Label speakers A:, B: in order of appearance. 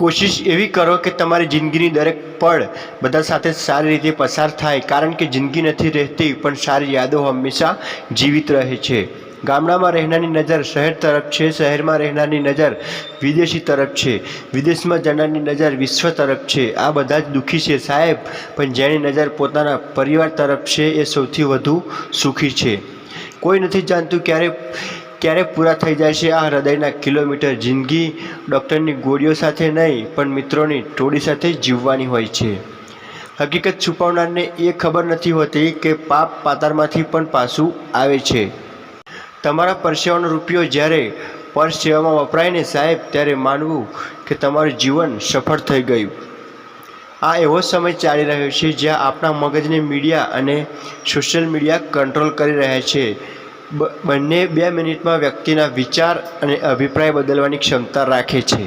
A: કોશિશ એવી કરો કે તમારી જિંદગીની દરેક પળ બધા સાથે સારી રીતે પસાર થાય, કારણ કે જિંદગી નથી રહેતી પણ સારી યાદો હંમેશા જીવિત રહે છે. ગામડામાં રહેનારની નજર શહેર તરફ છે, શહેરમાં રહેનારની નજર વિદેશી તરફ છે, વિદેશમાં જનારની નજર વિશ્વ તરફ છે. આ બધા જ દુઃખી છે સાહેબ, પણ જેની નજર પોતાના પરિવાર તરફ છે એ સૌથી વધુ સુખી છે. કોઈ નથી જાણતું ક્યારે પૂરા થઈ જાય છે આ હૃદયના કિલોમીટર. જિંદગી ડૉક્ટરની ગોળીઓ સાથે નહીં પણ મિત્રોની ટોળી સાથે જીવવાની હોય છે. હકીકત છુપાવનારને એ ખબર નથી હોતી કે પાપ પાતાળમાંથી પણ પાછું આવે છે. તમારા પરસેવાનો રૂપિયો જ્યારે પર સેવામાં વપરાય ને સાહેબ, ત્યારે માનવું કે તમારું જીવન સફળ થઈ ગયું. આ એવો સમય ચાલી રહ્યો છે જ્યાં આપણા મગજને મીડિયા અને સોશિયલ મીડિયા કંટ્રોલ કરી રહ્યા છે. બંને 2 મિનિટમાં વ્યક્તિના વિચાર અને અભિપ્રાય બદલવાની ક્ષમતા રાખે છે.